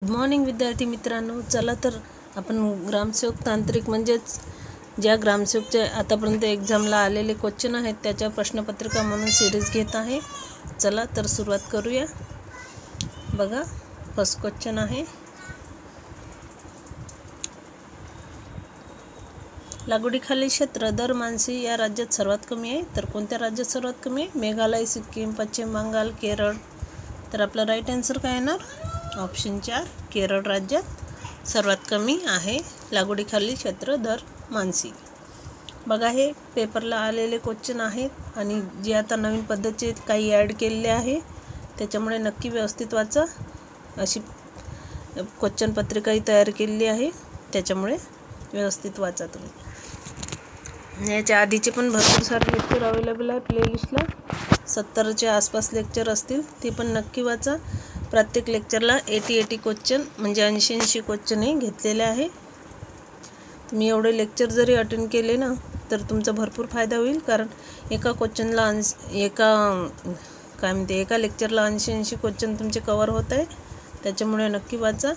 Good morning विद्यार्थी मित्रांनो, चला तर आपण ग्रामसेवक तांत्रिक म्हणजेच ज्या ग्रामसेवकचे आतापर्यंत एक्झामला आलेले क्वेश्चन आहेत त्याच्या प्रश्नपत्रिका म्हणून सिरीज घेत आहे। चला तर सुरुवात करूया। बघा, फर्स्ट क्वेश्चन आहे, लागवडीखालील क्षेत्र दर मानसी या राज्यात सर्वात कमी आहे, तर कोणत्या राज्यात सर्वात कमी आहे? मेघालय, सिक्कीम, पश्चिम बंगाल, केरळ। तर आपला राईट आन्सर काय येणार? ऑप्शन 4 केरळ राज्यात सर्वात कमी आहे लागवडीखालील क्षेत्र दर मानसी। बघा, हे पेपरला आलेले क्वेश्चन आहेत आणि जे आता नवीन पद्धतीचे काही ॲड केलेले आहे त्याच्यामुळे नक्की व्यवस्थित वाचा। अशी क्वेश्चन पत्रिकाही तयार केलेली आहे, त्याच्यामुळे व्यवस्थित वाचा तुम्ही। याच्या आधीचे पण भरपूर सारे लेक्चर अवेलेबल आहे प्लेलिस्टला, 70च्या आसपास लेक्चर असतील, ते पण नक्की वाचा। प्रत्येक लेक्चरला 80 क्वेश्चन म्हणजे 80 क्वेश्चनही घेतलेले आहे। तुम्ही एवढे लेक्चर जरी अटेंड केले ना तर तुमचा भरपूर फायदा होईल, कारण एका क्वेश्चनला एका लेक्चरला 80 क्वेश्चन तुमचे कव्हर होत आहे, त्याच्यामुळे नक्की वाचा।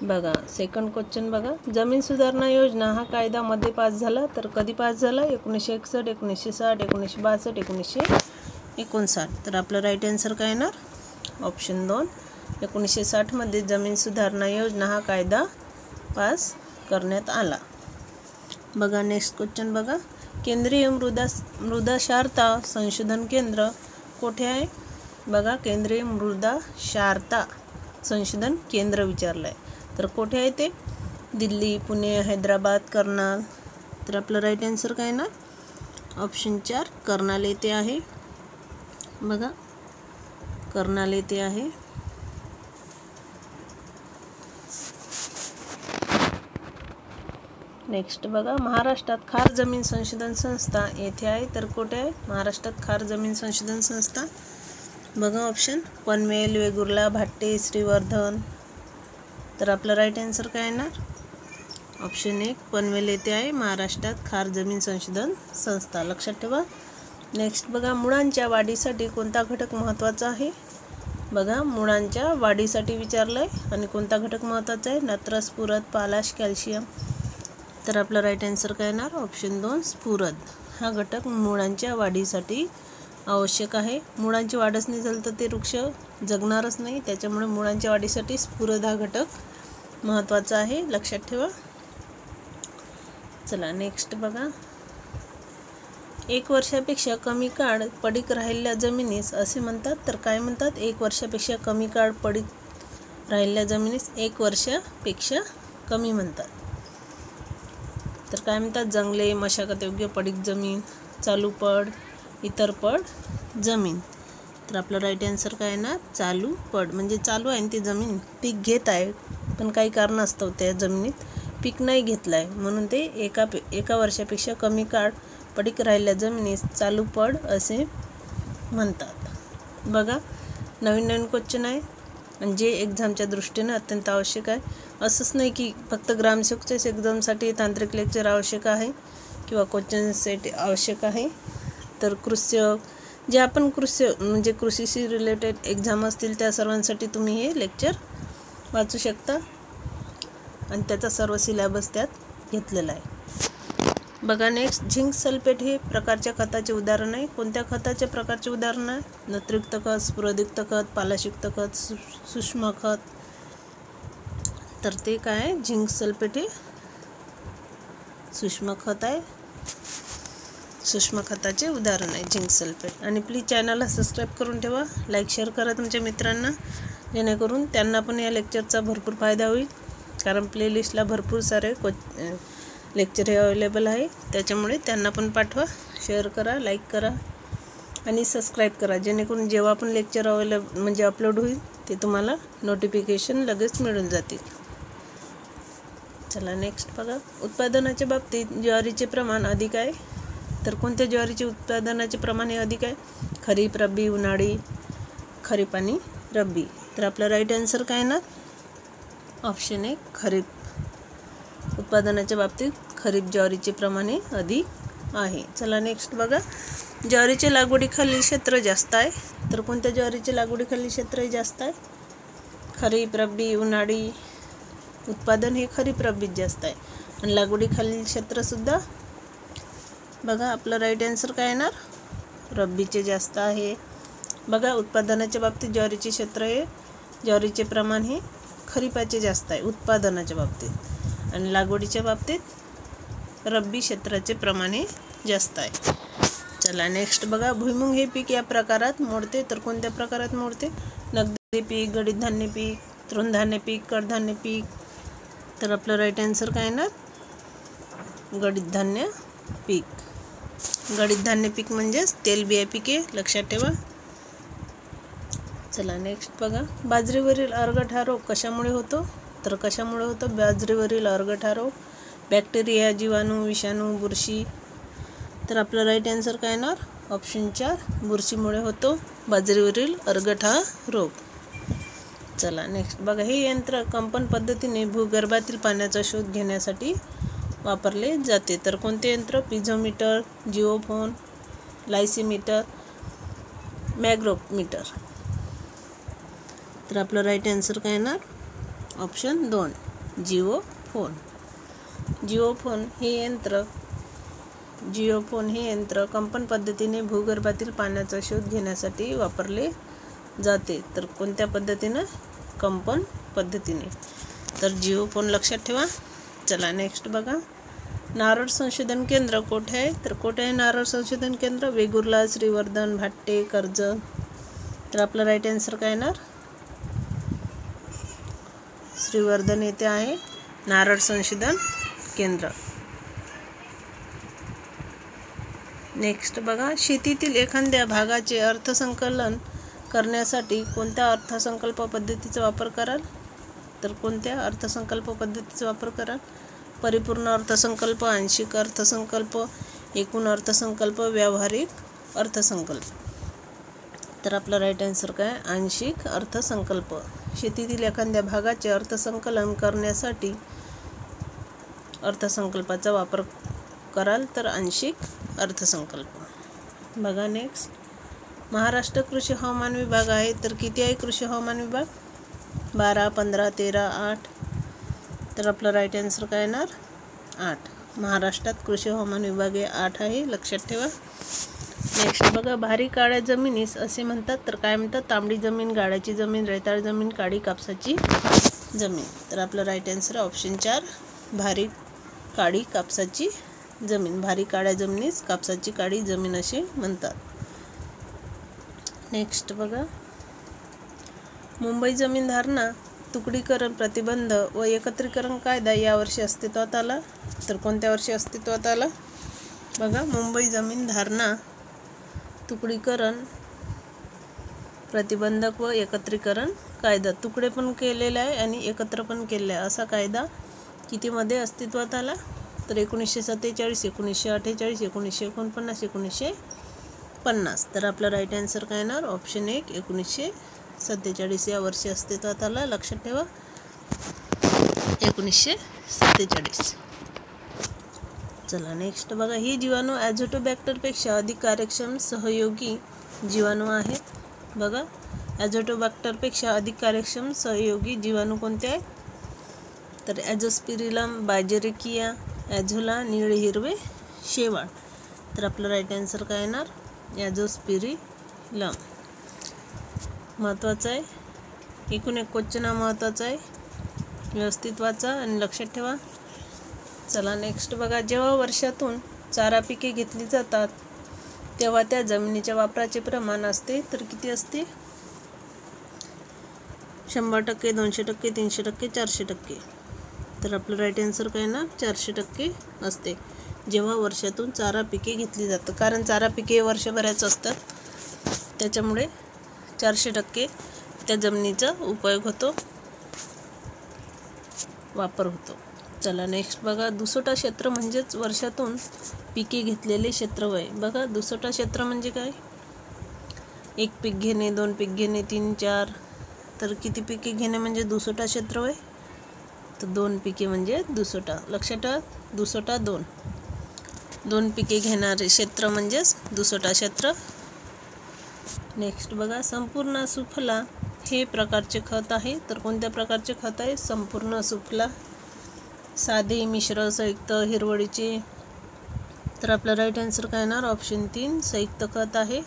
बघा, सेकंड क्वेश्चन बघा, जमीन सुधारणा योजना हा कायदा मध्ये पास झाला, तर कधी पास झाला? 1961, 1960, 1962, 1959। तर आपलं राईट आन्सर काय येणार? ऑप्शन 2 1960 मध्ये जमीन सुधारणा योजना हा कायदा पास करण्यात आला। बघा, नेक्स्ट क्वेश्चन बघा, केंद्रीय मृदा क्षारता संशोधन केंद्र कोठे आहे? बघा, केंद्रीय मृदा क्षारता संशोधन केंद्र विचारलं आहे, तर कोठे आहे ते? दिल्ली, पुणे, हैदराबाद, कर्नाल। तर आपलं राईट आन्सर काय येणार? ऑप्शन 4 कर्नाल येथे आहे। बघा, कर्नाल येथे आहे। नेक्स्ट बघा, महाराष्ट्रात खार जमीन संशोधन संस्था येथे आहे, तर कुठे आहे महाराष्ट्रात खार जमीन संशोधन संस्था? बघा, ऑप्शन पनवेल, वेंगुर्ला, भाट्टे, श्रीवर्धन। तर आपलं राईट आन्सर काय येणार? ऑप्शन 1 पनवेल येथे आहे महाराष्ट्रात खार जमीन संशोधन संस्था, लक्षात ठेवा। नेक्स्ट बघा, मुळांच्या वाढीसाठी कोणता घटक महत्त्वाचा आहे? बघा, मुळांच्या वाढीसाठी विचारलं आहे आणि कोणता घटक महत्त्वाचा आहे? नत्र, स्फुरद, पालाश, कॅल्शियम। तर आपलं राईट आन्सर काय येणार? ऑप्शन 2 स्फुरद हा घटक मुळांच्या वाढीसाठी आवश्यक आहे। मुळांची वाढच नाही झाली तर ते वृक्ष जगणारच नाही, त्याच्यामुळे मुळांच्या वाढीसाठी स्फुरद हा घटक महत्त्वाचा आहे, लक्षात ठेवा। चला नेक्स्ट बघा, 1 वर्षापेक्षा कमी काळ पडीक राहिलेल्या जमिनीस असे म्हणतात, तर काय म्हणतात? 1 वर्षापेक्षा कमी काळ पडीक राहिलेल्या जमिनीस 1 वर्षापेक्षा कमी म्हणतात, तर काय म्हणतात? जंगले, मशागत योग्य पडीक जमीन, चालू पड, इतर पड जमीन। तर आपलं राईट आन्सर काय येणार? चालू पड, म्हणजे चालू आहे ती जमीन, पीक घेत आहे पण काही कारणास्तव त्या जमिनीत पीक नाही घेतलं आहे, म्हणून ते एका वर्षापेक्षा कमी काळ पडीक राहिलेल्या जमिनीस चालू पड असे म्हणतात। बघा, नवीन क्वेश्चन आहे आणि जे एक्झामच्या दृष्टीने अत्यंत आवश्यक आहे। असंच नाही की फक्त ग्रामसेवकच्याच एक्झामसाठी तांत्रिक लेक्चर आवश्यक आहे किंवा क्वेश्चन सेट आवश्यक आहे, तर जे आपण म्हणजे कृषीशी रिलेटेड एक्झाम असतील त्या सर्वांसाठी तुम्ही हे लेक्चर वाचू शकता आणि त्याचा सर्व सिलेबस त्यात घेतलेला आहे। बघा, नेक्स्ट झिंक सल्फेट हे प्रकारच्या खताचे उदाहरण आहे, कोणत्या खताच्या प्रकारचे उदाहरण आहे? नत्रयुक्त खत, स्फुरदयुक्त खत, पालाशयुक्त खत, सूक्ष्म खत। तर ते काय आहे? झिंक सल्फेट हे सूक्ष्म खत आहे, सूक्ष्म खताचे उदाहरण आहे झिंक सल्फेट। आणि प्लीज चॅनलला सबस्क्राईब करून ठेवा, लाईक शेअर करा तुमच्या मित्रांना, जेणेकरून त्यांना पण या लेक्चरचा भरपूर फायदा होईल, कारण प्लेलिस्टला भरपूर सारे लेक्चर हे अवेलेबल आहे, त्याच्यामुळे त्यांना पण पाठवा, शेअर करा, लाईक करा आणि सबस्क्राईब करा, जेणेकरून जेव्हा पण लेक्चर म्हणजे अपलोड होईल ते तुम्हाला नोटिफिकेशन लगेच मिळून जातील। चला नेक्स्ट बघा, उत्पादनाच्या बाबतीत ज्वारीचे प्रमाण अधिक आहे, तर कोणत्या ज्वारीचे उत्पादनाचे प्रमाण हे अधिक आहे? खरीप, रब्बी, उन्हाळी, खरीप आणि रब्बी। तर आपला राईट आन्सर काय येणार? ऑप्शन 1 खरीप, उत्पादनाच्या बाबतीत खरीप ज्वारीचे प्रमाण हे अधिक आहे। चला नेक्स्ट बघा, ज्वारीच्या लागवडीखालील क्षेत्र जास्त आहे, तर कोणत्या ज्वारीच्या लागवडीखालील क्षेत्र जास्त आहे? खरीप, रब्बी, उन्हाळी उत्पादन हे खरीप रब्बीत जास्त आहे. आणि लागवडीखालील क्षेत्रसुद्धा बघा आपलं राईट आन्सर काय येणार, रब्बीचे जास्त आहे. बघा उत्पादनाच्या बाबतीत ज्वारीचे क्षेत्र हे ज्वारीचे प्रमाण हे खरीपाचे जास्त आहे उत्पादनाच्या बाबतीत. आणि लागवडीच्या बाबतीत रब्बी क्षेत्राचे प्रमाण हे जास्त आहे. चला नेक्स्ट बघा, भुईमुग हे पीक या प्रकारात मोडते तर कोणत्या प्रकारात मोडते? नगदी पीक, गडीत धान्य पीक, तृणधान्य पीक, कडधान्य पीक. तर आपलं राईट आन्सर काय येणार, गडीत धान्य पीक. गडीत धान्य पीक म्हणजेच तेलबिया पिके, लक्षात ठेवा. चला नेक्स्ट बघा, बाजरीवरील अर्गठा रोग कशामुळे होतो? तर कशामुळे होतो बाजरीवरील अर्गठा रोग? बॅक्टेरिया, जीवाणू, विषाणू, बुरशी. तर आपलं राईट आन्सर काय येणार, ऑप्शन 4 बुरशीमुळे होतो बाजरीवरील अर्गठा रोग. चला नेक्स्ट बघा, हे यंत्र कंपन पद्धतीने भूगर्भातील पाण्याचा शोध घेण्यासाठी वापरले जाते तर कोणते यंत्र? पिझोमीटर, जिओफोन, लायसीमीटर, मॅग्रोमीटर. तर आपलं राईट आन्सर काय येणार, ऑप्शन 2 जिओफोन. जिओफोन हे यंत्र कंपन पद्धतीने भूगर्भातील पाण्याचा शोध घेण्यासाठी वापरले जाते तर कोणत्या पद्धतीनं? कंपन पद्धतीने. तर जिओफोन लक्षात ठेवा. चला नेक्स्ट बघा, नारळ संशोधन केंद्र कोठे आहे? तर कोठे आहे नारळ संशोधन केंद्र? वेगुर्ला, श्रीवर्धन, भाट्टे, कर्जत. तर आपलं राईट आन्सर काय येणार, श्रीवर्धन येथे आहे नारळ संशोधन केंद्र. नेक्स्ट बघा, शेतीतील एखाद्या भागाचे अर्थसंकलन करण्यासाठी कोणत्या अर्थसंकल्प पद्धतीचा वापर कराल? तर कोणत्या अर्थसंकल्प पद्धतीचा वापर कराल? परिपूर्ण अर्थसंकल्प, आंशिक अर्थसंकल्प, एकूण अर्थसंकल्प, व्यावहारिक अर्थसंकल्प. तर आपला राईट आन्सर काय, आंशिक अर्थसंकल्प. शेतीतील एखाद्या भागाचे अर्थसंकलन करण्यासाठी अर्थसंकल्पाचा वापर कराल तर आंशिक अर्थसंकल्प. बघा नेक्स्ट, महाराष्ट्र कृषी हवामान विभाग आहे तर किती आहे कृषी हवामान विभाग? 12, 15, 13, 8. तर आपलं राईट आन्सर काय येणार, 8. महाराष्ट्रात कृषी हवामान विभाग हे 8 आहे, लक्षात ठेवा. नेक्स्ट बघा, भारी काळ्या जमिनीस असे म्हणतात तर काय म्हणतात? तांबडी जमीन, गाळाची जमीन, रेताळ जमीन, काळी कापसाची जमीन. तर आपलं राईट आन्सर ऑप्शन 4 भारी काळी कापसाची जमीन. भारी काळ्या जमिनीस कापसाची काळी जमीन असे म्हणतात. नेक्स्ट बघा, मुंबई जमीन धारणा तुकडीकरण प्रतिबंध व एकत्रीकरण कायदा यावर्षी अस्तित्वात आला तर कोणत्या वर्षी अस्तित्वात आला? बघा, मुंबई जमीन धारणा तुकडीकरण प्रतिबंधक व एकत्रीकरण कायदा, तुकडे पण केलेला आहे आणि एकत्र पण केलेला आहे, असा कायदा कितीमध्ये अस्तित्वात आला? तर 1947, 1948, 1949, 1950. तर आपला राईट आन्सर काय येणार, ऑप्शन 1 1947 या वर्षी अस्तित्वात आला, लक्षात ठेवा. 1947. चला नेक्स्ट बघा, ही जीवाणू ॲझोटोबॅक्टरपेक्षा अधिक कार्यक्षम सहयोगी जीवाणू आहेत. बघा, ॲझोटोबॅक्टरपेक्षा अधिक कार्यक्षम सहयोगी जीवाणू कोणते आहेत? तर ॲझोस्पिरिलम, बायजेरिकिया, ॲझोला, निळे हिरवे शेवाळ. तर आपलं राईट आन्सर काय येणार, ॲझोस्पिरिलम. महत्त्वाचं आहे, एकूण एक क्वेश्चन हा महत्त्वाचा आहे, व्यवस्थित वाचा आणि लक्षात ठेवा. चला नेक्स्ट बघा, जेव्हा वर्षातून चारा पिके घेतली जातात तेव्हा त्या जमिनीच्या वापराचे प्रमाण असते तर किती असते? 100%, 200%, 300%, 400%. तर आपलं राईट आन्सर काय ना 400% असते जेव्हा वर्षातून चारा पिके घेतली जातात. कारण चारा पिके वर्षभराचं असतात, त्याच्यामुळे 400% त्या जमिनीचा उपयोग होतो, वापर होतो. चला नेक्स्ट बघा, दुसोटा क्षेत्र म्हणजेच वर्षातून पिके घेतलेले क्षेत्रफळ. बघा, दुसोटा क्षेत्र म्हणजे काय? 1 पीक घेणे, 2 पीक घेणे, 3, 4. तर किती पिके घेणे म्हणजे दुसोटा क्षेत्रफळ? तर 2 पिके म्हणजे दुसोटा. लक्षात ठेवा, दुसोटा 2. 2 पिके घेणारे क्षेत्र म्हणजेच दुसोटा क्षेत्र. नेक्स्ट बघा, संपूर्ण सुफला हे प्रकारचे खत आहे. तर कोणत्या प्रकारचे खत आहे? संपूर्ण सुफला, साधे, मिश्र, संयुक्त, हिरवळीचे. तर आपलं राईट आन्सर काय येणार? ऑप्शन 3 संयुक्त खत आहे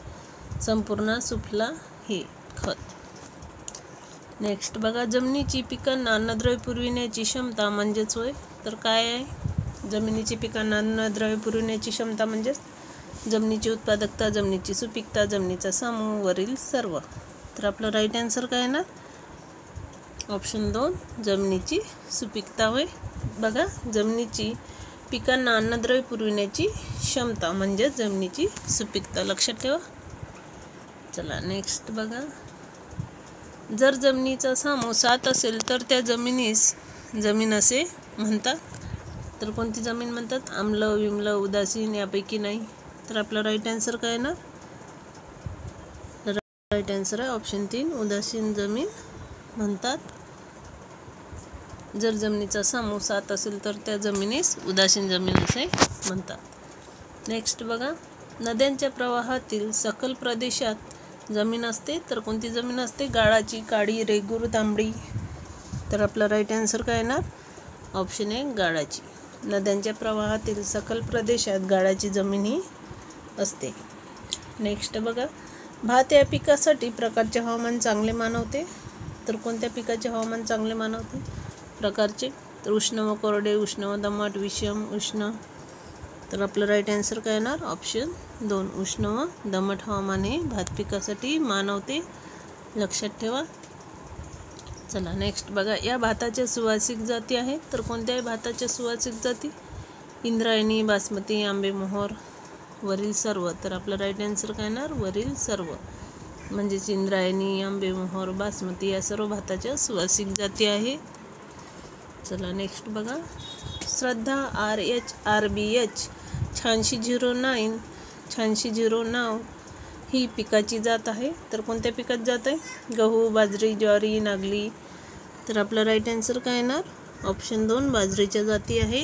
संपूर्ण सुफला हे खत. नेक्स्ट बघा, जमिनीची पिकांना अन्नद्रव्य पुरविण्याची क्षमता म्हणजेच होय. तर काय आहे? जमिनीची पिकांना अन्नद्रव्य पुरविण्याची क्षमता म्हणजे जमिनीची उत्पादकता, जमिनीची सुपीकता, जमिनीचा समूह, वरील सर्व. तर आपलं राईट आन्सर काय येणार? ऑप्शन 2 जमिनीची सुपीकता होय. बघा, जमिनीची पिकांना अन्नद्रव्य पुरविण्याची क्षमता म्हणजे जमिनीची सुपीकता, लक्षात ठेवा. चला नेक्स्ट बघा, जर जमिनीचा समूह 7 असेल तर त्या जमिनीस जमीन असे म्हणतात. तर कोणती जमीन म्हणतात? आम्ल, विम्ल, उदासीन यापैकी नाही. तर आपला राईट आन्सर काय येणार? राईट आन्सर आहे ऑप्शन 3 उदासीन जमीन म्हणतात. जर जमिनीचा समूह 7 असेल तर त्या जमिनीस उदासीन जमीन असे म्हणतात. नेक्स्ट बघा, नद्यांच्या प्रवाहातील सखल प्रदेशात जमीन असते. तर कोणती जमीन असते? गाळाची, काळी, रेगूर, तांबडी. तर आपला राईट आन्सर काय येणार? ऑप्शन 1 गाळाची. नद्यांच्या प्रवाहातील सखल प्रदेशात गाळाची जमीन ही असते. नेक्स्ट बघा, भात या पिकासाठी प्रकारचे हवामान चांगले मानवते. तर कोणत्या पिकाचे हवामान चांगले मानवते? प्रकारचे. तर उष्ण व कोरडे, उष्ण व दमट, विषम उष्ण. तर आपलं राईट आन्सर काय येणार? ऑप्शन 2 उष्ण व दमट हवामान हे भात पिकासाठी मानवते, लक्षात ठेवा. चला नेक्स्ट बघा, या भाताच्या सुवासिक जाती आहेत. तर कोणत्याही भाताच्या सुवासिक जाती? इंद्रायणी, बासमती, आंबेमोहोर, वरील सर्व. तर आपलं राईट आन्सर काय येणार? वरील सर्व. म्हणजेच इंद्रायणी, आंबेमोहोर, बासमती या सर्व भाताच्या सुवासिक जाती आहेत. चला नेक्स्ट बघा, श्रद्धा RH RBH 8609 8609 ही पिकाची जात आहे. तर कोणत्या पिकाची जात आहे? गहू, बाजरी, ज्वारी, नागली. तर आपलं राईट आन्सर काय येणार? ऑप्शन 2 बाजरीच्या जाती आहे.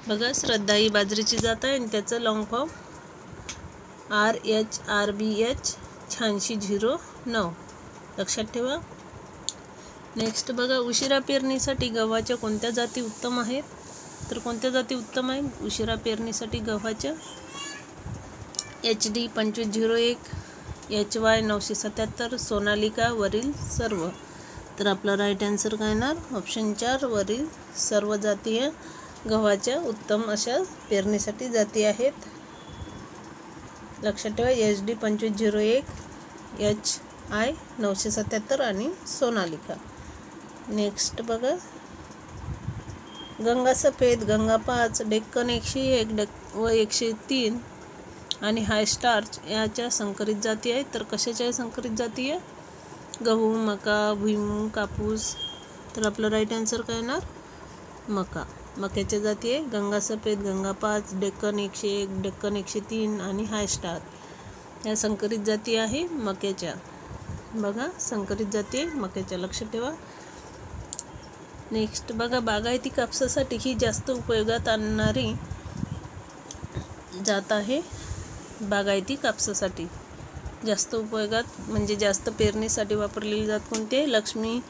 बघा, श्रद्धा ही बाजरीची जात आहे आणि त्याचं लॉंग फॉर्म RH RBH 8609 लक्षात ठेवा. नेक्स्ट बघा, उशिरा पेरणीसाठी गव्हाच्या कोणत्या जाती उत्तम आहेत? तर कोणत्या जाती उत्तम आहेत उशिरा पेरणीसाठी गव्हाच्या? HD 2501, HY 977, सोनालिका, वरील सर्व. तर आपला राईट आन्सर काय येणार? ऑप्शन 4 वरील सर्व जाती या गव्हाच्या उत्तम अशा पेरणीसाठी जाती आहेत, लक्षात ठेवा. HD 2501, HI 977 आणि सोनालिका. नेक्स्ट बघा, गंगा सफेद, गंगा 5, डेक्कन 101 व 103 आणि हाय स्टार्च याच्या संकरित जाती आहेत. तर कशाच्या संकरित जाती आहे? गहू, मका, भुईमूग, कापूस. तर आपलं राईट आन्सर काय येणार? मका. मक्याच्या जाती आहे गंगा सफेद, गंगा 5, डेक्कन 101, डेक्कन 103 आणि हाय स्टार या संकरित जाती आहे मक्याच्या. बघा, संकरित जाती आहे मक्याच्या, लक्षात ठेवा. नेक्स्ट बघा, बागायती कापसासाठी ही जास्त उपयोगात आणणारी जात आहे. बागायती कापसासाठी जास्त उपयोगात म्हणजे जास्त पेरणीसाठी वापरलेली जात कोणती आहे? Lakshmi,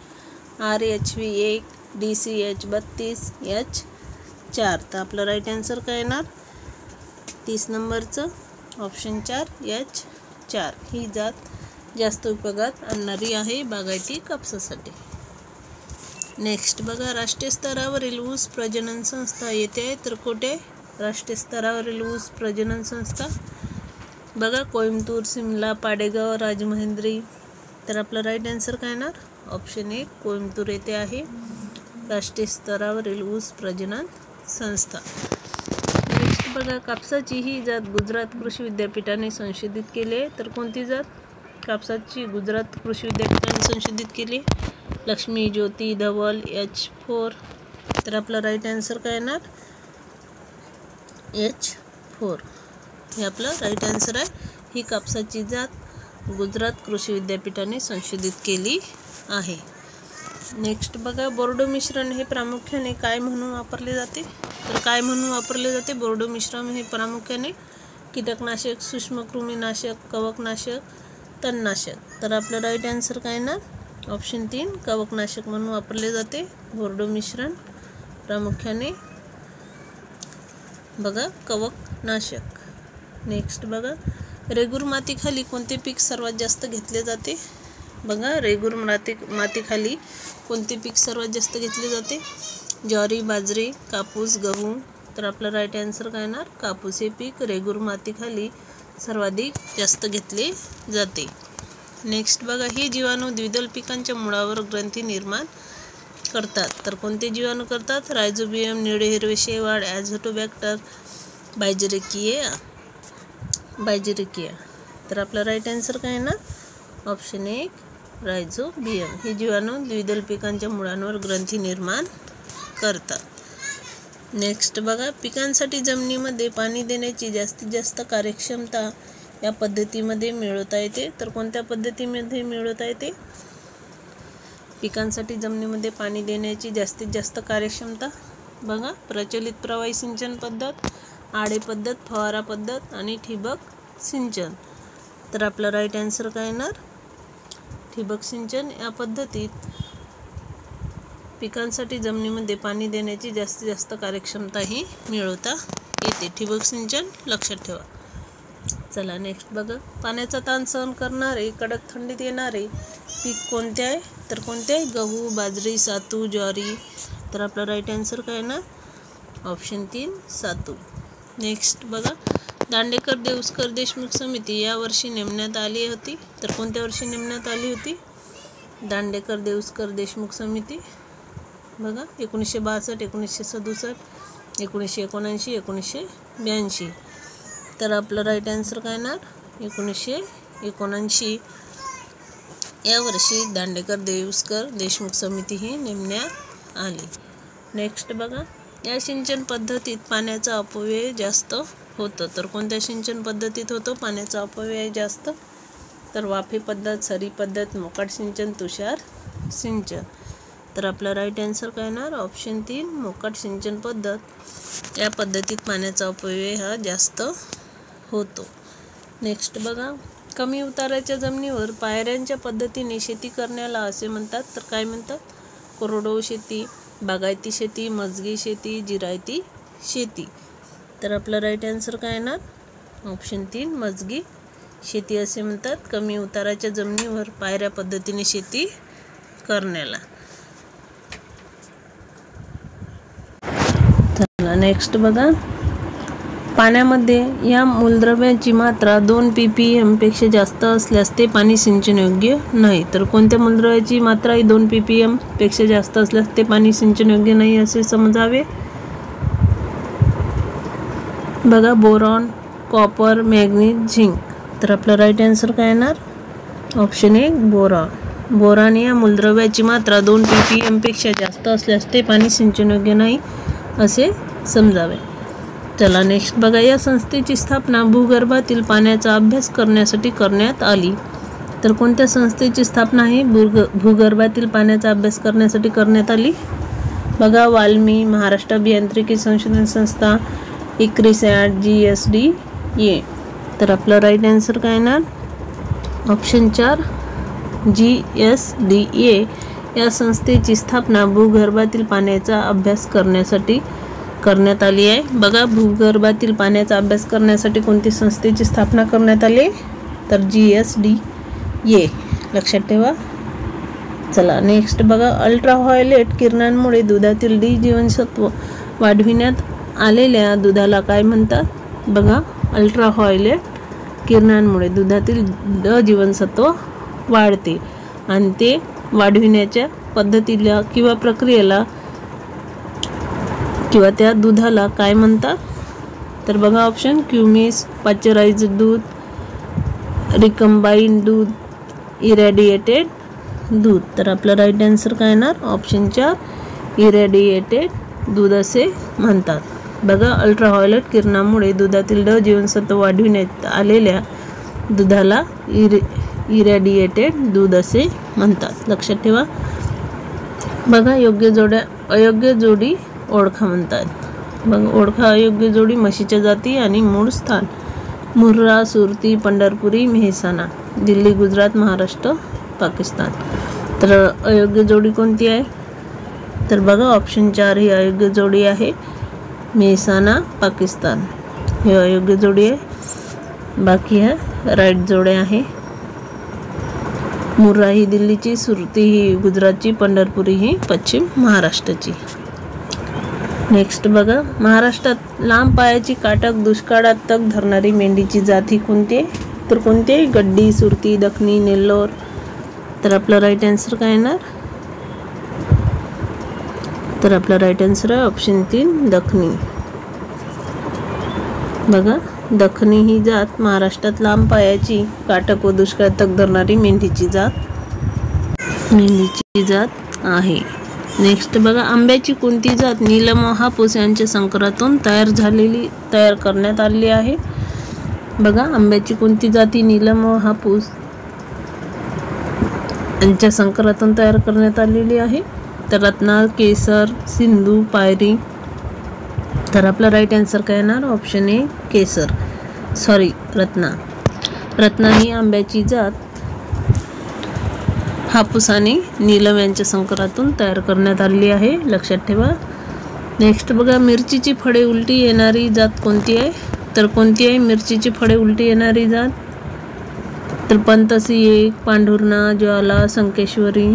RHV1, DCH 32, H4. तर आपलं राईट आन्सर काय येणार? 30 नंबरचं ऑप्शन 4 H4 ही जात जास्त उपयोगात आणणारी आहे बागायती कापसासाठी. नेक्स्ट बघा, राष्ट्रीय स्तरावरील ऊस प्रजनन संस्था येथे आहे. तर कुठे? राष्ट्रीय स्तरावरील ऊस प्रजनन संस्था बघा, कोइंबतूर, सिमला, पाडेगाव, राजमहेंद्री. तर आपलं राईट आन्सर काय येणार? ऑप्शन 1 कोइंबतूर येथे आहे राष्ट्रीय स्तरावरील ऊस प्रजनन संस्था. नेक्स्ट बघा, कापसाची ही जात गुजरात कृषी विद्यापीठाने संशोधित केली आहे. तर कोणती जात कापसाची गुजरात कृषी विद्यापीठाने संशोधित केली? लक्ष्मी, ज्योती, धवल, H4. तर आपलं राईट आन्सर काय येणार? H4 हे आपलं राईट आन्सर आहे. ही कापसाची जात गुजरात कृषी विद्यापीठाने संशोधित केली आहे. नेक्स्ट बघा, बोर्डो मिश्रण हे प्रामुख्याने काय म्हणून वापरले जाते? तर काय म्हणून वापरले जाते? बोर्डो मिश्रण हे प्रामुख्याने कीटकनाशक, सूक्ष्मकृमीनाशक, कवकनाशक, तणनाशक। तर आपलं राईट आन्सर काय ना ऑप्शन 3 कवकनाशक म्हणून वापरले जाते बोर्डो मिश्रण प्रामुख्याने बघा कवकनाशक। नेक्स्ट बघा रेगूर मातीखाली कोणते पीक सर्वात जास्त घेतले जाते? बघा रेगूर मातीखाली कोणते पीक सर्वात जास्त घेतले जाते? ज्वारी, बाजरी, कापूस, गहू। तर आपला राईट आन्सर काय येणार कापूस हे पीक रेगूर मातीखाली सर्वाधिक जास्त घेतले जाते। नेक्स्ट बघा हे जीवाणू द्विदल पिकांच्या मुळावर ग्रंथी निर्माण करतात। तर कोणते जीवाणू करतात? रायझोबियम, निळे हिरवे शेवाळ, ॲझोटोबॅक्टर, बायजेरिकिया। तर आपला राईट आन्सर काय ना ऑप्शन 1 रायझोबियम हे जीवाणू द्विदल पिकांच्या मुळांवर ग्रंथी निर्माण करतात। नेक्स्ट बघा पिकांसाठी जमिनीमध्ये पाणी देण्याची जास्तीत जास्त कार्यक्षमता या पद्धतीमध्ये मिळवता येते। तर कोणत्या पद्धतीमध्ये मिळवता येते? पिकांसाठी जमिनीमध्ये पाणी देण्याची जास्तीत जास्त कार्यक्षमता बघा प्रचलित प्रवाही सिंचन पद्धत, आडे पद्धत, फवारा पद्धत आणि ठिबक सिंचन। तर आपला राईट आन्सर काय येणार ठिबक सिंचन या पद्धतीत पिकांसाठी जमिनीमध्ये पाणी देण्याची जास्तीत जास्त कार्यक्षमता ही मिळवता येते। ठिबक सिंचन लक्षात ठेवा। चला नेक्स्ट बघा पाण्याचा ताण सहन करणारे कडक थंडीत येणारे पीक कोणते आहे? तर कोणते आहे? गहू, बाजरी, सातू, ज्वारी। तर आपला राईट आन्सर काय ना ऑप्शन 3 सातू। नेक्स्ट बघा दांडेकर देऊस्कर देशमुख समिती या वर्षी नेमण्यात आली होती। तर कोणत्या वर्षी नेमण्यात आली होती? दांडेकर देऊस्कर देशमुख समिती बघा 1962, 1967, 1979, 1982। तर आपलं राईट आन्सर काय ना 1979 या वर्षी दांडेकर देऊस्कर देशमुख समिती ही नेमण्यात आली। नेक्स्ट बघा या सिंचन पद्धतीत पाण्याचा अपव्यय जास्त होतं। तर कोणत्या सिंचन पद्धतीत होतो पाण्याचा अपव्यय जास्त? तर वाफे पद्धत, सरी पद्धत, मोकाट सिंचन, तुषार सिंचन। तर आपला राईट आन्सर काय येणार ऑप्शन 3 मोकाट सिंचन पद्धत या पद्धतीत पाण्याचा अपव्यय हा जास्त होतो। नेक्स्ट बघा कमी उताराच्या जमिनीवर पायऱ्यांच्या पद्धतीने शेती करण्याला असे म्हणतात। तर काय म्हणतात? कोरडवाहू शेती, बागायती शेती, मजगी शेती, जिरायती शेती। तर आपला राईट आन्सर काय येणार ऑप्शन 3 मजगी शेती असे म्हणतात कमी उताराच्या जमिनीवर पायऱ्या पद्धतीने शेती करण्याला। चला नेक्स्ट बघा पाण्यामध्ये या मूलद्रव्याची मात्रा 2 ppm पेक्षा जास्त असल्यास ते पाणी सिंचनयोग्य नाही। तर कोणत्या मूलद्रव्याची मात्रा ही 2 ppm पेक्षा जास्त असल्यास ते पाणी सिंचनयोग्य नाही असे समजावे? बघा बोरॉन, कॉपर, मॅग्नीज, झिंक। तर आपला राईट आन्सर काय येणार ऑप्शन 1 बोरॉन। बोरॉन या मूलद्रव्याची मात्रा 2 ppm पेक्षा जास्त असल्यास ते पाणी सिंचनयोग्य नाही असे समजावे। चला नेक्स्ट बघा या संस्थेची स्थापना भूगर्भातील पाण्याचा अभ्यास करण्यासाठी करण्यात आली। तर कोणत्या संस्थेची स्थापना आहे भूगर्भातील पाण्याचा अभ्यास करण्यासाठी करण्यात आली? बघा वाल्मी, महाराष्ट्र अभियांत्रिकी संशोधन संस्था, इक्रिसॅट, GSDA। तर आपला राईट आन्सर काय येणार ऑप्शन 4 GSDA या संस्थेची स्थापना भूगर्भातील पाण्याचा अभ्यास करण्यासाठी करण्यात आली आहे। बघा भूगर्भातील पाण्याचा अभ्यास करण्यासाठी कोणती संस्थेची स्थापना करण्यात आली? तर GSDA लक्षात ठेवा। चला नेक्स्ट बघा अल्ट्राव्हायोलेट किरणांमुळे दुधातील D जीवनसत्व वाढविण्यात आलेल्या दुधाला काय म्हणतात? बघा अल्ट्राव्हायोलेट किरणांमुळे दुधातील D जीवनसत्व वाढते आणि ते वाढविण्याच्या पद्धतीला किंवा प्रक्रियेला किंवा त्या दुधाला काय म्हणतात? तर बघा ऑप्शन क्युमिस, पाश्चराइज्ड दूध, रिकंबाईन दूध, इरॅडिएटेड दूध। तर आपलं राईट आन्सर काय येणार ऑप्शन 4 इरॅडिएटेड दूध असे म्हणतात। बघा अल्ट्राव्हायोलेट किरणामुळे दुधातील D जीवनसत्व वाढविण्यात आलेल्या दुधाला इरॅडिएटेड दूध असे म्हणतात लक्षात ठेवा। बघा अयोग्य जोडी ओळखा म्हणतात। मग ओळखा अयोग्य जोडी म्हशीच्या जाती आणि मूळ स्थान मुर्रा, सुरती, पंढरपुरी, मेहसाणा। दिल्ली, गुजरात, महाराष्ट्र, पाकिस्तान. तर अयोग्य जोडी कोणती आहे? तर बघा ऑप्शन 4 ही अयोग्य जोडी आहे. मेहसाणा, पाकिस्तान ही अयोग्य जोडी आहे. बाकी ह्या राईट जोड्या आहे. मुर्रा ही दिल्लीची, सुरती ही गुजरातची, पंढरपुरी ही पश्चिम महाराष्ट्राची. नेक्स्ट बघा, महाराष्ट्रात लांब पायाची काटक दुष्काळात तग धरणारी मेंढीची जात ही कोणती आहे? तर कोणती आहे? गड्डी, सुरती, दखनी, नेल्लोर. तर आपला राईट आन्सर काय येणार? तर आपला राईट आन्सर आहे ऑप्शन 3 दखनी. बघा, दखनी ही जात महाराष्ट्रात लांब पायाची काटक व दुष्काळात तग धरणारी मेंढीची जात आहे. नेक्स्ट बघा, आंब्याची कोणती जात नीलम व हापूस यांच्या संकरातून तयार करण्यात आली आहे? बघा, आंब्याची कोणती जाती नीलम व हापूस यांच्या संकरातून तयार करण्यात आलेली आहे? तर रत्ना, केसर, सिंधू, पायरी. तर आपला राईट आन्सर काय येणार? ऑप्शन ए केसर, रत्ना. रत्ना ही आंब्याची जात हापूस आणि नीलम यांच्या संकरातून तयार करण्यात आली आहे, लक्षात ठेवा. नेक्स्ट बघा, मिरचीची फळे उलटी येणारी जात कोणती आहे? तर कोणती आहे मिरचीची फळे उलटी येणारी जात? तर पंतसी 1, पांढुर्णा, ज्वाला, संकेश्वरी.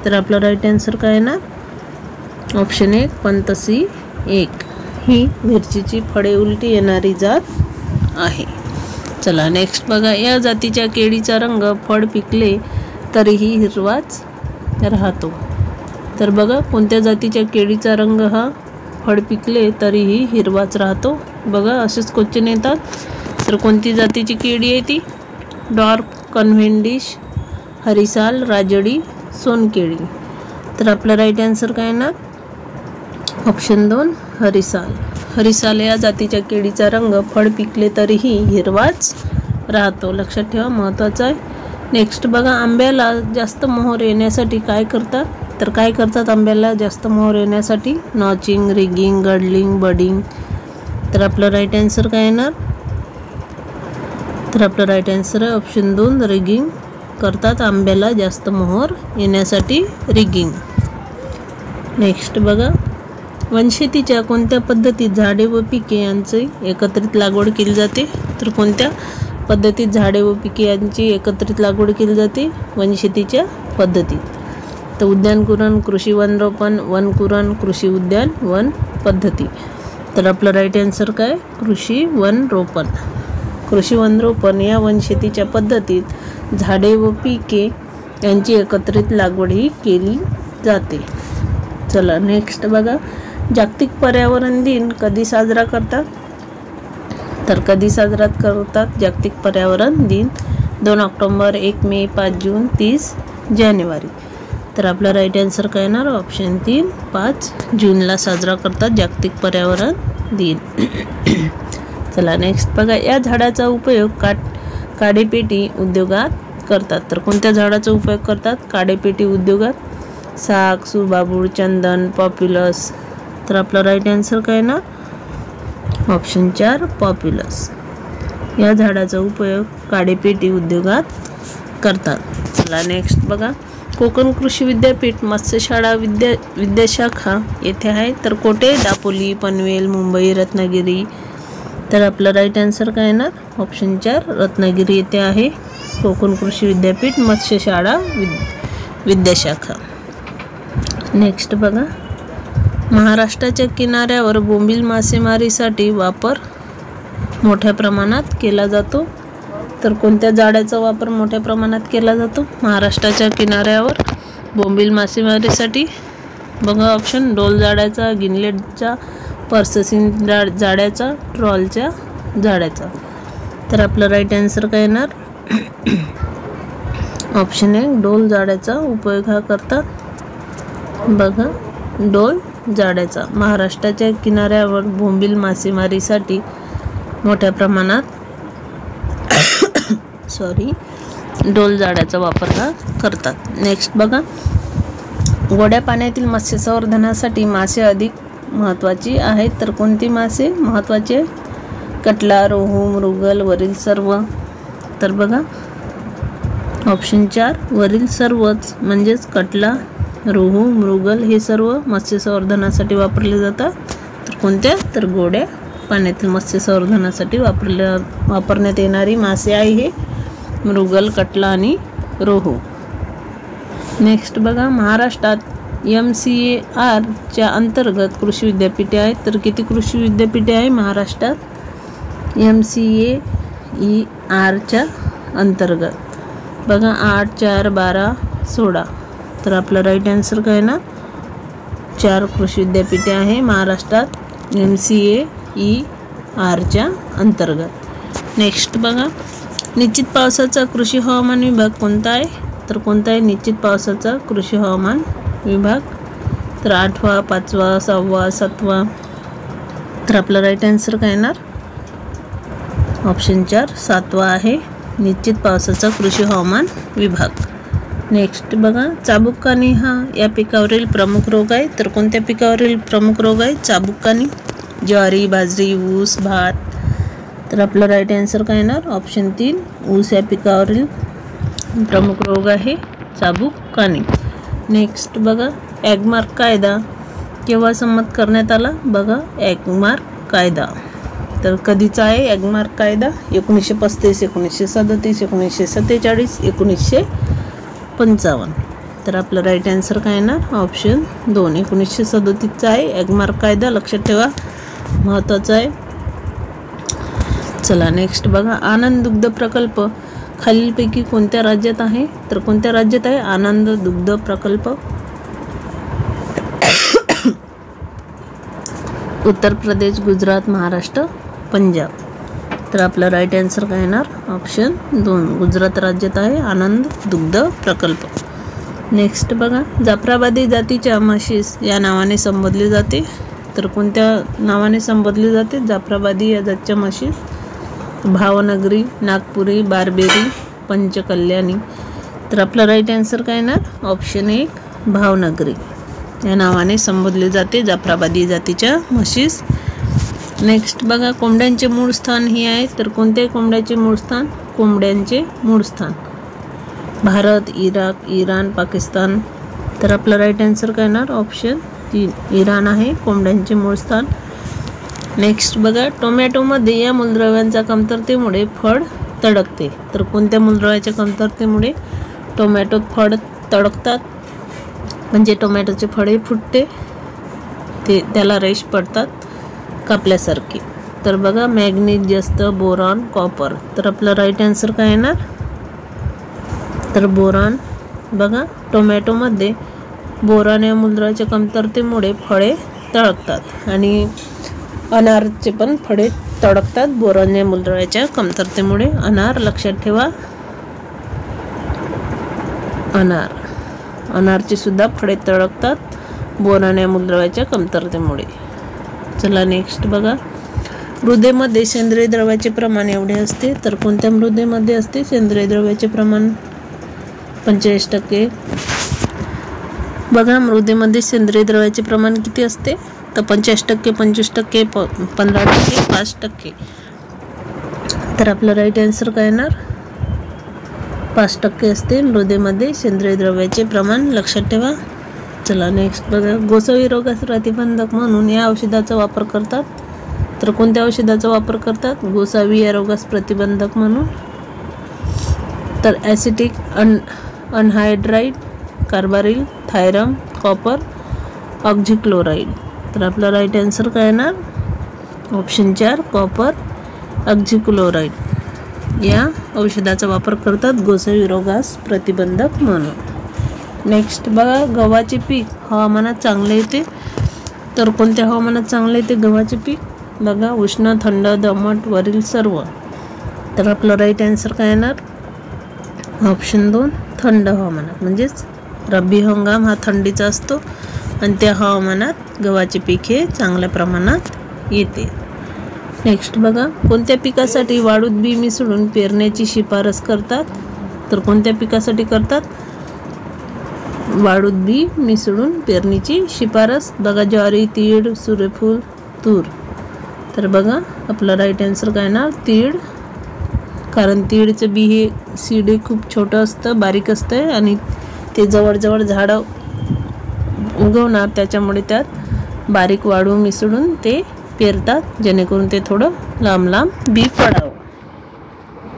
तर आपला राईट आन्सर काय येणार? ऑप्शन 1 पंतसी 1 ही मिरचीची फळे उलटी येणारी जात आहे. चला नेक्स्ट बघा, या जातीच्या केळीचा रंग फळ पिकले तरीही हिरवाच राहतो. तर बघा, कोणत्या जातीच्या केळीचा रंग हा फळ पिकले तरीही हिरवाच राहतो? बघा, असेच क्वेश्चन येतात. तर कोणती जातीची केळी आहे ती? डॉर्क, कन्व्हेंडिश, हरिसाल, राजडी, सोनकेळी. तर आपला राईट आन्सर काय येणार? ऑप्शन 2 हरिसाल. हरिसाल या जातीच्या केळीचा रंग फळ पिकले तरीही हिरवाच राहतो, लक्षात ठेवा, महत्त्वाचं आहे. नेक्स्ट बघा, आंब्याला जास्त मोहर येण्यासाठी काय करतात? तर काय करतात आंब्याला जास्त मोहर येण्यासाठी? Notching, rigging, Gadling, budding. तर आपलं राईट आन्सर काय येणार? तर आपलं राईट आन्सर आहे ऑप्शन 2 रिगिंग करतात. आंब्याला जास्त मोहर येण्यासाठी रिगिंग. नेक्स्ट बघा, वनशेतीच्या कोणत्या पद्धतीत झाडे व पिके यांची एकत्रित लागवड केली जाते? तर कोणत्या पद्धतीत झाडे व पिके यांची एकत्रित लागवड केली जाते? वनशेतीच्या पद्धतीत. तर उद्यानकुरण, कृषी वनरोपण, वनकुरण, कृषी उद्यान वन पद्धती. तर आपलं राईट आन्सर काय? कृषी वनरोपण. कृषी वनरोपण या वनशेतीच्या पद्धतीत झाडे व पिके यांची एकत्रित लागवड ही केली जाते. चला नेक्स्ट बघा, जागतिक पर्यावरण दिन कधी साजरा करतात? तर कधी साजरा करतात जागतिक पर्यावरण दिन? 2 ऑक्टोबर, 1 मे, 5 जून, 30 जानेवारी. तर आपला राईट आन्सर काय येणार? ऑप्शन 3 5 जूनला साजरा करतात जागतिक पर्यावरण दिन. चला नेक्स्ट बघा, या झाडाचा उपयोग काडेपेटी उद्योगात करतात. तर कोणत्या झाडाचा उपयोग करतात काडेपेटी उद्योगात? साग, सुबाबूळ, चंदन, पॉप्युलस. तर आपला राईट आन्सर काय ना? Option 4 populous. या झाडाचा उपयोग काडेपेटी उद्योगात करतात. चला नेक्स्ट बघा, कोकण कृषी विद्यापीठ मत्स्यशाळा विद्याशाखा येथे आहे. तर कोठे? दापोली, पनवेल, मुंबई, रत्नागिरी. तर आपला राईट आन्सर काय येणार? ऑप्शन 4 रत्नागिरी येथे आहे कोकण कृषी विद्यापीठ मत्स्यशाळा विद्याशाखा. नेक्स्ट बघा, महाराष्ट्राच्या किनाऱ्यावर बोंबील मासेमारीसाठी वापर मोठ्या प्रमाणात केला जातो. तर कोणत्या जाळ्याचा वापर मोठ्या प्रमाणात केला जातो महाराष्ट्राच्या किनाऱ्यावर बोंबील मासेमारीसाठी? बघा ऑप्शन, डोल जाळ्याचा, गिनलेटचा, पर्ससीन जाळ्याचा, ट्रॉलच्या जाळ्याचा. तर आपलं राईट आन्सर काय येणार? ऑप्शन 1 डोल जाळ्याचा उपयोग हा करतात. बघा डोल जाळ्याचा महाराष्ट्राच्या किनाऱ्यावर बोंबील मासेमारीसाठी मोठ्या प्रमाणात डोल जाळ्याचा वापर हा करतात. नेक्स्ट बघा, गोड्या पाण्यातील मत्स्य संवर्धनासाठी मासे अधिक महत्त्वाची आहेत. तर कोणती मासे महत्त्वाचे? कटला, रोहू, मृगल, वरील सर्व. तर बघा ऑप्शन 4 वरील सर्वच म्हणजेच कटला, रोहू, मृगल हे सर्व मत्स्य संवर्धनासाठी वापरले जातात. तर कोणत्या? तर गोड्या पाण्यातील मत्स्य संवर्धनासाठी वापरण्यात येणारी मासे आहे हे मृगल, कटला आणि रोहू. नेक्स्ट बघा, महाराष्ट्रात MCARच्या अंतर्गत कृषी विद्यापीठे आहेत. तर किती कृषी विद्यापीठे आहे महाराष्ट्रात MCARच्या अंतर्गत? बघा 8, 4, 12, 16. तर आपलं राईट आन्सर काय ना 4 कृषी विद्यापीठे आहे महाराष्ट्रात MCARच्या अंतर्गत. नेक्स्ट बघा, निश्चित पावसाचा कृषी हवामान विभाग कोणता आहे? तर कोणता आहे निश्चित पावसाचा कृषी हवामान विभाग? तर 8वा, 5वा, 6वा, 7वा. तर आपलं राईट आन्सर काय येणार? ऑप्शन 4 7वा आहे निश्चित पावसाचा कृषी हवामान विभाग. नेक्स्ट बघा, चाबुक्कानी हा या पिकावरील प्रमुख रोग आहे. तर कोणत्या पिकावरील प्रमुख रोग आहे चाबुक्कानी? ज्वारी, बाजरी, ऊस, भात. तर आपलं राईट आन्सर काय येणार? ऑप्शन 3 ऊस या पिकावरील प्रमुख रोग आहे चाबुक्कानी. नेक्स्ट बघा, ॲग्मार्क कायदा केव्हा संमत करण्यात आला? बघा ॲग्मार्क कायदा तर कधीचा आहे ॲग्मार्क कायदा? 1935, 1937, 1947, 1955. तर आपलं राईट आन्सर काय येणार? ऑप्शन 2 1937चा आहे ॲग्मार्क कायदा. लक्षात ठेवा, महत्त्वाचा आहे. चला नेक्स्ट बघा, आनंद दुग्ध प्रकल्प खालीलपैकी कोणत्या राज्यात आहे? तर कोणत्या राज्यात आहे आनंद दुग्ध प्रकल्प? उत्तर प्रदेश, गुजरात, महाराष्ट्र, पंजाब. तर आपला राईट आन्सर काय येणार? ऑप्शन 2 गुजरात राज्यात आहे आनंद दुग्ध प्रकल्प. नेक्स्ट बघा, जाफराबादी जातीच्या म्हशीस या नावाने संबोधले जाते. तर कोणत्या नावाने संबोधले जाते जाफराबादी या जातीच्या म्हशीस? भावनगरी, नागपुरी, बारबेरी, पंचकल्याणी. तर आपला राईट आन्सर काय येणार? ऑप्शन 1 भावनगरी या नावाने संबोधले जाते जाफराबादी जातीच्या म्हशीस. नेक्स्ट बघा, कोंबड्यांचे मूळ स्थान हे आहे. तर कोणते कोंबड्याचे मूळ स्थान? कोंबड्यांचे मूळ स्थान भारत, इराक, इराण, पाकिस्तान. तर आपला राईट आन्सर काय येणार? ऑप्शन 3 इराण आहे कोंबड्यांचे मूळ स्थान. नेक्स्ट बघा, टोमॅटोमध्ये या मूलद्रव्यांच्या कमतरतेमुळे फळ तडकते. तर कोणत्या मूलद्रव्याच्या कमतरतेमुळे टोमॅटोत फळ तडकतात? म्हणजे टोमॅटोचे फळे फुटते, त्याला रेष पडतात कापल्यासारखी. तर बघा मॅग्नीज जास्त, बोरॉन, कॉपर. तर आपलं राईट आन्सर काय येणार? तर बोरॉन. बघा टोमॅटोमध्ये बोरॉन या मूलद्रव्याच्या कमतरतेमुळे फळे तडकतात आणि अनारचे पण फळे तडकतात बोरॉन या मूलद्रव्याच्या कमतरतेमुळे. अनार लक्षात ठेवा, अनारचे सुद्धा फळे तडकतात बोरॉन या मूलद्रव्याच्या कमतरतेमुळे. चला नेक्स्ट बघा, मृदेमध्ये सेंद्रिय द्रव्याचे प्रमाण एवढे असते. तर कोणत्या मृदेमध्ये असते सेंद्रिय द्रव्याचे प्रमाण? 45%. बघा मृदेमध्ये सेंद्रिय द्रव्याचे प्रमाण किती असते? तर 85%, 25%, 15%, 5%. तर आपलं राईट आन्सर काय येणार? 5% असते मृदेमध्ये सेंद्रिय द्रव्याचे प्रमाण. लक्षात ठेवा. चला नेक्स्ट बघा, गोसावी रोगास प्रतिबंधक म्हणून या औषधाचा वापर करतात. तर कोणत्या औषधाचा वापर करतात गोसावी या रोगास प्रतिबंधक म्हणून? तर acetic anhydride, carbaryl, thiram, copper, oxychloride. तर आपला राईट आन्सर काय येणार? ऑप्शन 4 कॉपर, ऑक्झिक्लोराइड या औषधाचा वापर करतात गोसावी रोगास प्रतिबंधक म्हणून. नेक्स्ट बघा, गव्हाचे पीक हवामानात चांगले येते. तर कोणत्या हवामानात चांगले येते गव्हाचे पीक? बघा उष्ण, थंड, दमट, वरील सर्व. तर आपलं राईट आन्सर काय येणार? ऑप्शन 2 थंड हवामानात. म्हणजेच रब्बी हंगाम हा थंडीचा असतो आणि त्या हवामानात गव्हाचे पीक हे चांगल्या प्रमाणात येते. नेक्स्ट बघा, कोणत्या पिकासाठी वाळूत बी मिसळून पेरण्याची शिफारस करतात? तर कोणत्या पिकासाठी करतात वाळूत बी मिसळून पेरणीची शिफारस? बघा ज्वारी, तीळ, सूर्यफूल, तूर. तर बघा आपला राईट आन्सर काय ना तीळ कारण तीळचं बी हे सीड हे खूप छोटं असतं, बारीक असतं आणि ते जवळजवळ झाडं उगवणार, त्याच्यामुळे त्यात बारीक वाळू मिसळून ते पेरतात जेणेकरून ते थोडं लांब लांब बी पडावं.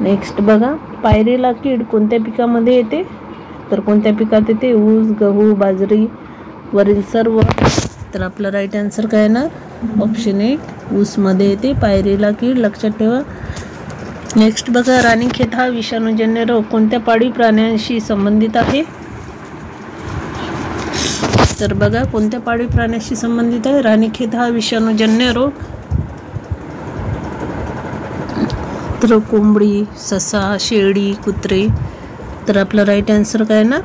नेक्स्ट बघा, पायरीला कीड कोणत्या पिकामध्ये येते? तर कोणत्या पिकात येते? ऊस, गहू, बाजरी वरील सर्व. तर आपलं राईट आन्सर काय येणार? ऑप्शन 1 ऊसमध्ये येते पायरीला कीड, लक्षात ठेवा. नेक्स्ट बघा, राणीखेत हा विषाणूजन्य रोग कोणत्या पाळीव प्राण्यांशी संबंधित आहे? तर बघा, कोणत्या पाळीव प्राण्याशी संबंधित आहे राणीखेत हा विषाणूजन्य रोग? तर कोंबडी, ससा, शेळी, कुत्रे. तर आपलं राईट आन्सर काय येणार?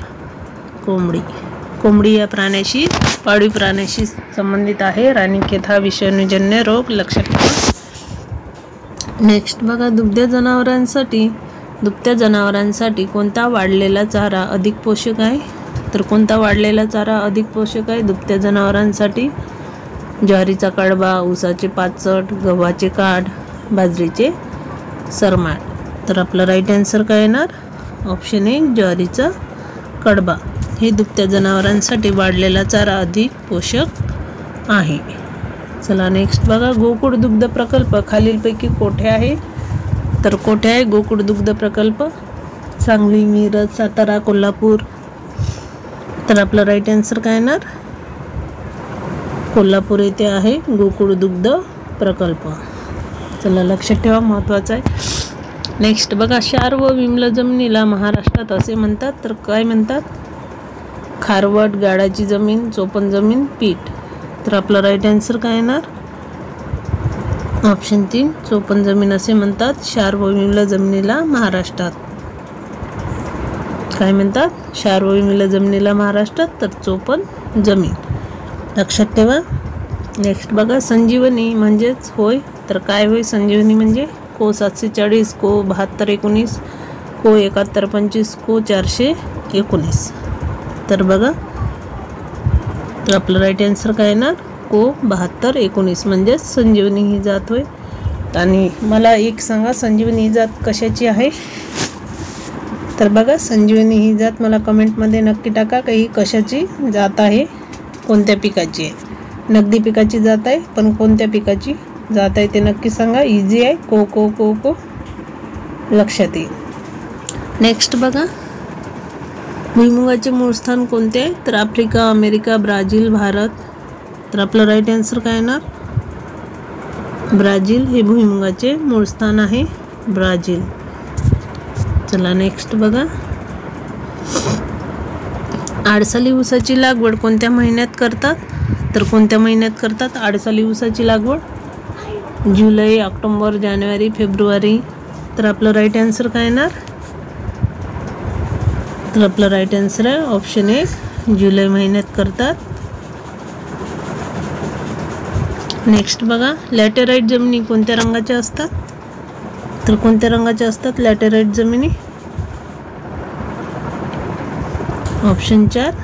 कोंबडी. कोंबडी या प्राण्याशी, पाळीव प्राण्याशी संबंधित आहे राणीखेत हा विषाणूजन्य रोग, लक्षात ठेवा. नेक्स्ट बघा, दुभत्या जनावरांसाठी कोणता वाढलेला चारा अधिक पोषक आहे? तर कोणता वाढलेला चारा अधिक पोषक आहे दुभत्या जनावरांसाठी? ज्वारीचा कडबा, ऊसाचे पाचट, गव्हाचे काढ, बाजरीचे सरमाट. तर आपलं राईट आन्सर काय येणार? ऑप्शन 1 ज्वारीचा कडबा. हे दुभत्या जनावरांसाठी वाढलेला चारा अधिक पोषक आहे. चला नेक्स्ट बघा, गोकुळ दुग्ध प्रकल्प खालीलपैकी कोठे आहे? तर कोठे आहे गोकुळ दुग्ध प्रकल्प? सांगली, मिरज, सातारा, कोल्हापूर. तर आपलं राईट आन्सर काय येणार? कोल्हापूर येथे आहे गोकुळ दुग्ध प्रकल्प. चला लक्षात ठेवा, महत्त्वाचं आहे. नेक्स्ट बघा, क्षार व विम्ल जमिनीला महाराष्ट्रात असे म्हणतात. तर काय म्हणतात? खारवट, गाळाची जमीन, चोपण जमीन, पीठ. तर आपलं राईट आन्सर काय येणार? ऑप्शन 3 चोपण जमीन असे म्हणतात क्षार व विम्ल जमिनीला महाराष्ट्रात. काय म्हणतात? क्षार व विम्ल जमिनीला महाराष्ट्रात, तर चोपण जमीन, लक्षात ठेवा. नेक्स्ट बघा, संजीवनी म्हणजेच होय. तर काय होय संजीवनी म्हणजे? को 740, को 7219, को 7125, को 419. तर बघा, तर आपलं राईट आन्सर काय येणार? को 7219 म्हणजेच संजीवनी ही जात होय. आणि मला एक सांगा, संजीवनी ही जात कशाची आहे? तर बघा, संजीवनी ही जात मला कमेंटमध्ये नक्की टाका की ही कशाची जात आहे, कोणत्या पिकाची आहे. नगदी पिकाची जात आहे, पण कोणत्या पिकाची जात आहे ते नक्की सांगा. इझी आहे, को को को को, लक्षात येईल. नेक्स्ट बघा, भुईमुगाचे मूळ स्थान कोणते आहे? तर आफ्रिका, अमेरिका, ब्राझील, भारत. तर आपलं राईट आन्सर काय येणार? ब्राझील हे भुईमुगाचे मूळ स्थान आहे, ब्राझील. चला नेक्स्ट बघा, आडसाली ऊसाची लागवड कोणत्या महिन्यात करतात? तर कोणत्या महिन्यात करतात आडसाली ऊसाची लागवड? जुलै, ऑक्टोबर, जानेवारी, फेब्रुवारी. तर आपलं राईट आन्सर काय येणार? तर आपलं राईट आन्सर आहे ऑप्शन 1 जुलै महिन्यात करतात. नेक्स्ट बघा, लॅटेराईट जमिनी कोणत्या रंगाच्या असतात? तर कोणत्या रंगाच्या असतात लॅटेराईट जमिनी? ऑप्शन 4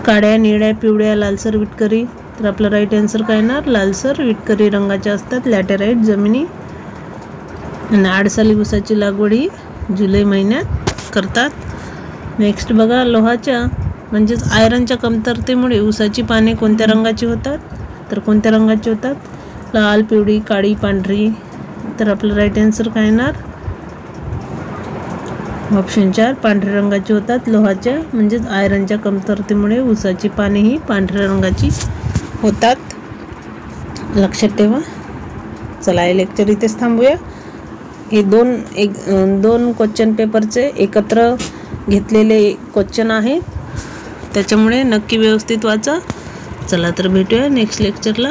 काळ्या, निळ्या, पिवळ्या, लालसर, विटकरी. तर आपलं राईट आन्सर काय येणार? लालसर विटकरी रंगाच्या असतात लॅटेराईट जमिनी. आणि आडसाली ऊसाची लागवड ही जुलै महिन्यात करतात. नेक्स्ट बघा, लोहाच्या म्हणजेच आयरनच्या कमतरतेमुळे ऊसाची पाने कोणत्या रंगाची होतात? तर कोणत्या रंगाची होतात? लाल, पिवळी, काळी, पांढरी. तर आपलं राईट आन्सर काय येणार? ऑप्शन 4 पांढऱ्या रंगाची होतात. लोहाच्या म्हणजेच आयरनच्या कमतरतेमुळे ऊसाची पाने ही पांढऱ्या रंगाची होतात, लक्षात ठेवा. चला हे लेक्चर इथेच थांबूया. हे दोन क्वेश्चन पेपरचे एकत्र घेतलेले क्वेश्चन आहेत, त्याच्यामुळे नक्की व्यवस्थित वाचा. चला तर भेटूया नेक्स्ट लेक्चरला.